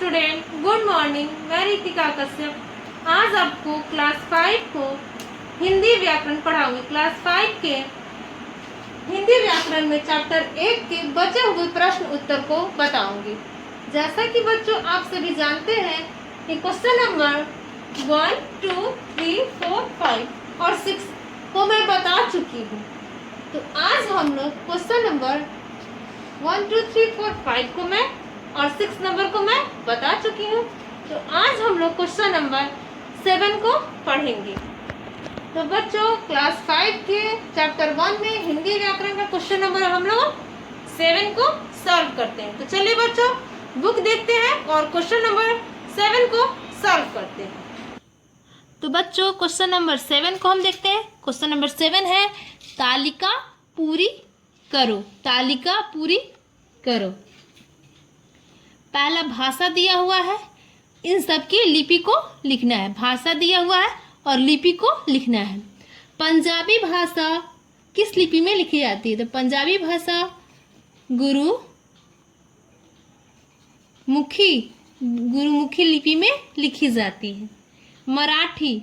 Student, good morning. मैं रितिका कश्यप आज आपको क्लास 5 को हिंदी व्याकरण पढ़ाऊंगी। क्लास 5 के हिंदी व्याकरण में चैप्टर 1 के बचे हुए प्रश्न उत्तर को बताऊंगी। जैसा कि बच्चों आप सभी जानते हैं कि क्वेश्चन नंबर 1, 2, 3, 4, 5 और 6 को मैं बता चुकी हूँ। तो आज हम लोग क्वेश्चन नंबर 1, 2, 3, 4, 5 को मैं और 6 नंबर को मैं बता चुकी हूँ। तो आज हम लोग क्वेश्चन नंबर 7 को पढ़ेंगे। तो बच्चों क्लास 5 के चैप्टर 1 में हिंदी व्याकरण का क्वेश्चन नंबर हम लोग 7 को सॉल्व करते हैं। तो चलिए बच्चों बुक देखते हैं और क्वेश्चन नंबर 7 को सॉल्व करते हैं। तो बच्चों क्वेश्चन नंबर 7 को हम देखते हैं। क्वेश्चन नंबर 7 है तालिका पूरी करो। तालिका पूरी करो। पहला भाषा दिया हुआ है, इन सब की लिपि को लिखना है। भाषा दिया हुआ है और लिपि को लिखना है। पंजाबी भाषा किस लिपि में लिखी जाती है? तो पंजाबी भाषा गुरुमुखी लिपि में लिखी जाती है। मराठी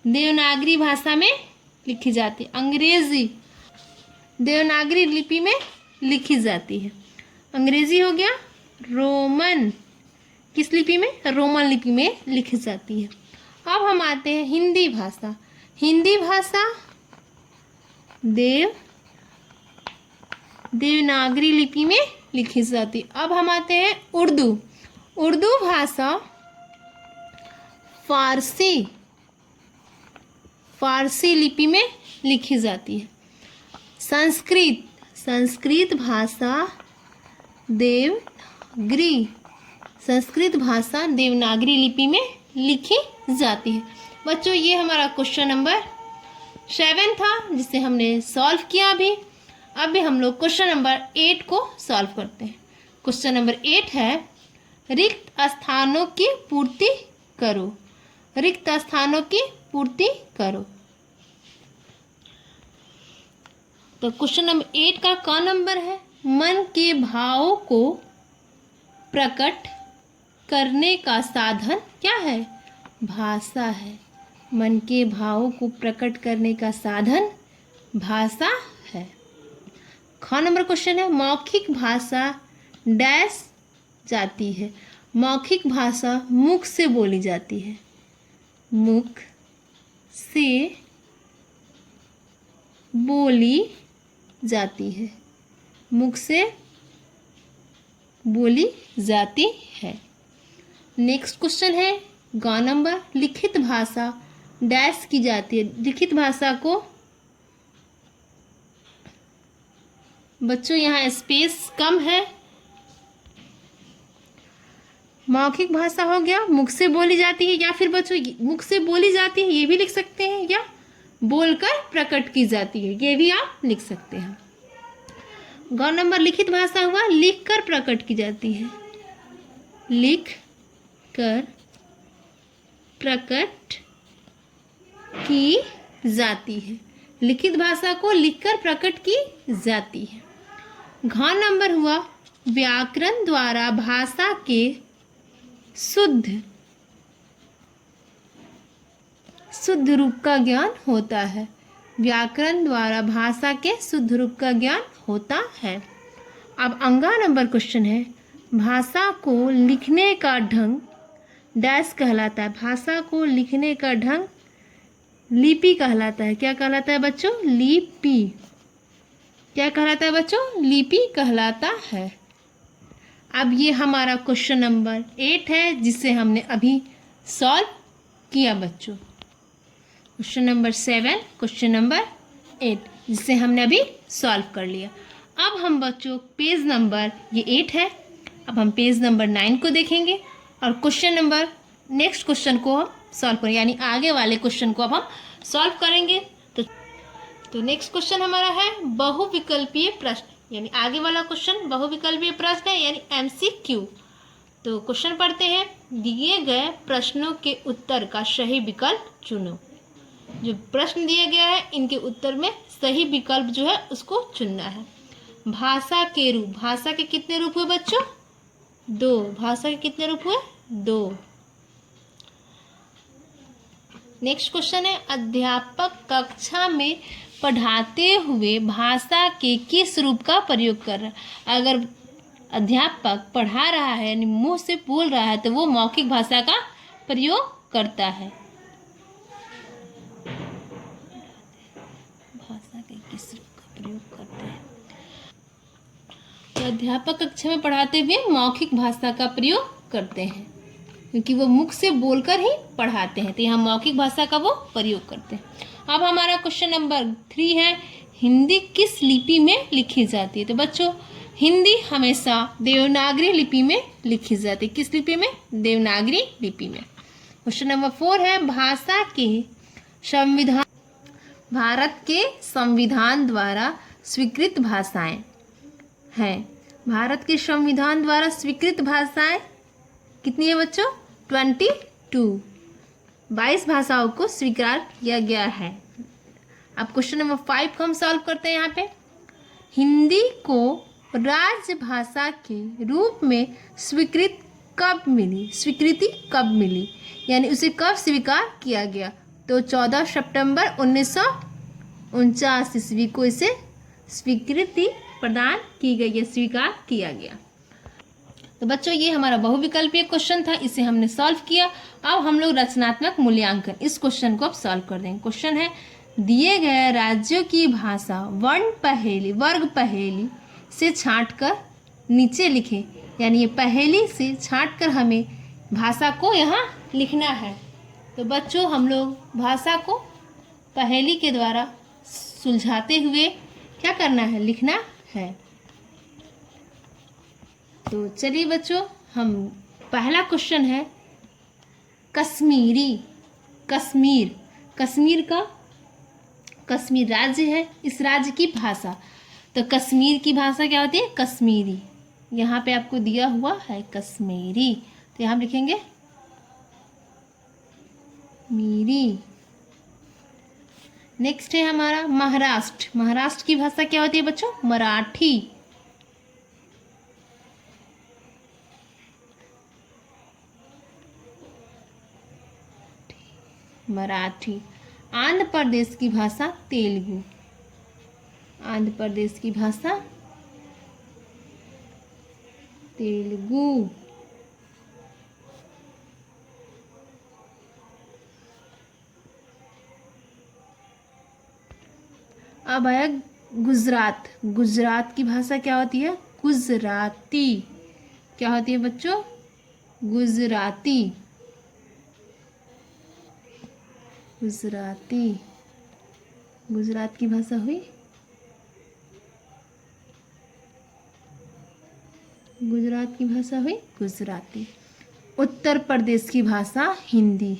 देवनागरी भाषा में लिखी जाती है। अंग्रेजी देवनागरी लिपि में लिखी जाती है। अंग्रेजी हो गया रोमन, किस लिपि में? रोमन लिपि में लिखी जाती है। अब हम आते हैं हिंदी भाषा। हिंदी भाषा देवनागरी लिपि में लिखी जाती है। अब हम आते हैं उर्दू। उर्दू भाषा फारसी लिपि में लिखी जाती है। संस्कृत भाषा देवनागरी लिपि में लिखी जाती है। बच्चों ये हमारा क्वेश्चन नंबर 7 था जिसे हमने सॉल्व किया अभी। अभी हम लोग क्वेश्चन नंबर 8 को सॉल्व करते हैं। क्वेश्चन नंबर 8 है रिक्त स्थानों की पूर्ति करो। रिक्त स्थानों की पूर्ति करो। तो क्वेश्चन नंबर 8 का क नंबर है मन के भावों को प्रकट करने का साधन क्या है? भाषा है। मन के भावों को प्रकट करने का साधन भाषा है। ख नंबर क्वेश्चन है मौखिक भाषा डैश जाती है। मौखिक भाषा मुख से बोली जाती है। मुख से बोली जाती है। मुख से बोली जाती है। नेक्स्ट क्वेश्चन है ग नंबर लिखित भाषा डैश की जाती है। लिखित भाषा को बच्चों यहाँ स्पेस कम है। मौखिक भाषा हो गया मुख से बोली जाती है, या फिर बच्चों मुख से बोली जाती है ये भी लिख सकते हैं, या बोलकर प्रकट की जाती है ये भी आप लिख सकते हैं। ग नंबर लिखित भाषा हुआ लिख कर प्रकट की जाती है। लिख कर प्रकट की जाती है। लिखित भाषा को लिखकर प्रकट की जाती है। घ नंबर हुआ व्याकरण द्वारा भाषा के शुद्ध रूप का ज्ञान होता है। व्याकरण द्वारा भाषा के शुद्ध रूप का ज्ञान होता है। अब अंगा नंबर क्वेश्चन है भाषा को लिखने का ढंग डैश कहलाता है। भाषा को लिखने का ढंग लिपि कहलाता है। क्या कहलाता है बच्चों? लिपि। क्या कहलाता है बच्चों? लिपि कहलाता है। अब ये हमारा क्वेश्चन नंबर 8 है जिसे हमने अभी सॉल्व किया बच्चों। क्वेश्चन नंबर 7 क्वेश्चन नंबर 8 जिसे हमने अभी सॉल्व कर लिया। अब हम बच्चों पेज नंबर ये 8 है, अब हम पेज नंबर 9 को देखेंगे और क्वेश्चन नंबर नेक्स्ट क्वेश्चन को हम सॉल्व करेंगे, यानी आगे वाले क्वेश्चन को अब हम सॉल्व करेंगे। तो नेक्स्ट क्वेश्चन हमारा है बहुविकल्पीय प्रश्न, यानी आगे वाला क्वेश्चन बहुविकल्पीय प्रश्न है यानी MCQ। तो क्वेश्चन पढ़ते हैं दिए गए प्रश्नों के उत्तर का सही विकल्प चुनो। जो प्रश्न दिया गया है इनके उत्तर में सही विकल्प जो है उसको चुनना है। भाषा के रूप, भाषा के कितने रूप हुए बच्चों? 2। भाषा के कितने रूप हुए? 2। नेक्स्ट क्वेश्चन है, अध्यापक कक्षा में पढ़ाते हुए भाषा के किस रूप का प्रयोग कर रहा है? अगर अध्यापक पढ़ा रहा है यानी मुंह से बोल रहा है तो वो मौखिक भाषा का प्रयोग करता है। भाषा के किस रूप का प्रयोग करते हैं? तो अध्यापक कक्षा में पढ़ाते हुए मौखिक भाषा का प्रयोग करते हैं क्योंकि वो मुख से बोलकर ही पढ़ाते हैं, तो यहाँ मौखिक भाषा का वो प्रयोग करते हैं। अब हमारा क्वेश्चन नंबर 3 है, हिंदी किस लिपि में लिखी जाती है? तो बच्चों हिंदी हमेशा देवनागरी लिपि में लिखी जाती है। किस लिपि में? देवनागरी लिपि में। क्वेश्चन नंबर 4 है, भाषा के संविधान, भारत के संविधान द्वारा स्वीकृत भाषाएं हैं। भारत के संविधान द्वारा स्वीकृत भाषाएं कितनी है बच्चों? 22 भाषाओं को स्वीकार किया गया है। अब क्वेश्चन नंबर 5 को हम सॉल्व करते हैं। यहाँ पे हिंदी को राजभाषा के रूप में स्वीकृति कब मिली, यानी उसे कब स्वीकार किया गया? तो 14 सितंबर 1949 ईस्वी को इसे स्वीकृति प्रदान की गई है, स्वीकार किया गया। तो बच्चों ये हमारा बहुविकल्पीय क्वेश्चन था, इसे हमने सॉल्व किया। अब हम लोग रचनात्मक मूल्यांकन, इस क्वेश्चन को अब सॉल्व कर देंगे। क्वेश्चन है, दिए गए राज्यों की भाषा वर्ग पहेली से छांटकर नीचे लिखें, यानी ये पहेली से छांटकर हमें भाषा को यहाँ लिखना है। तो बच्चों हम लोग भाषा को पहेली के द्वारा सुलझाते हुए क्या करना है? लिखना है। तो चलिए बच्चों, हम पहला क्वेश्चन है कश्मीर राज्य है, इस राज्य की भाषा। तो कश्मीर की भाषा क्या होती है? कश्मीरी। यहाँ पे आपको दिया हुआ है कश्मीरी, तो यहाँ लिखेंगे मीरी। नेक्स्ट है हमारा महाराष्ट्र की भाषा क्या होती है बच्चों? मराठी। आंध्र प्रदेश की भाषा तेलुगु। अब आया गुजरात की भाषा क्या होती है? गुजराती। क्या होती है बच्चों? गुजराती। गुजरात की भाषा हुई गुजराती। उत्तर प्रदेश की भाषा हिंदी।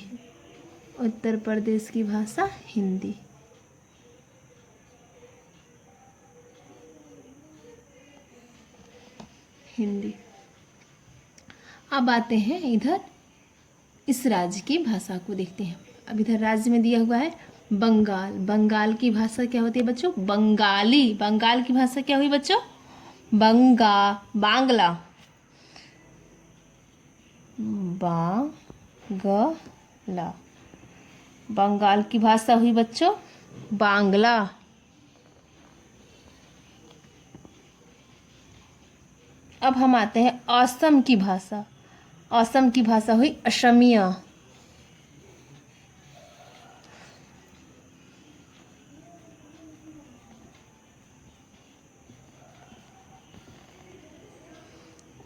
अब आते हैं इधर इस राज्य की भाषा को देखते हैं। अब इधर राज्य में दिया हुआ है बंगाल की भाषा क्या होती है बच्चों? बंगाल की भाषा क्या हुई बच्चों? बांग्ला। बंगाल की भाषा हुई बच्चों बांग्ला। अब हम आते हैं असम की भाषा हुई असमिया।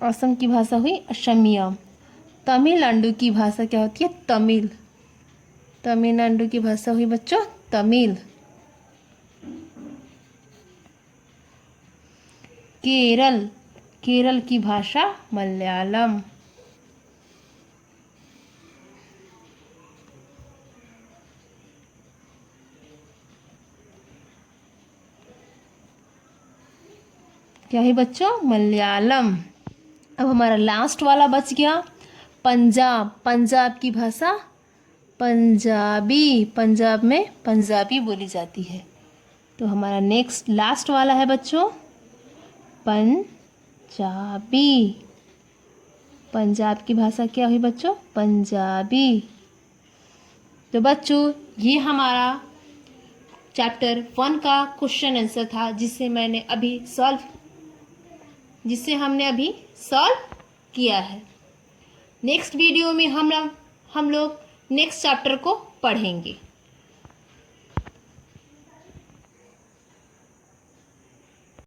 असम की भाषा हुई असमिया। तमिलनाडु की भाषा क्या होती है? तमिलनाडु की भाषा हुई बच्चों तमिल। केरल की भाषा मलयालम। क्या है बच्चों? मलयालम। अब हमारा लास्ट वाला बच गया पंजाब की भाषा पंजाबी। पंजाब में पंजाबी बोली जाती है। तो हमारा नेक्स्ट लास्ट वाला है बच्चों पंजाबी। पंजाब की भाषा क्या हुई बच्चों? पंजाबी। तो बच्चों ये हमारा चैप्टर 1 का क्वेश्चन आंसर था, जिसे हमने अभी सॉल्व किया है। नेक्स्ट वीडियो में हम लोग नेक्स्ट चैप्टर को पढ़ेंगे।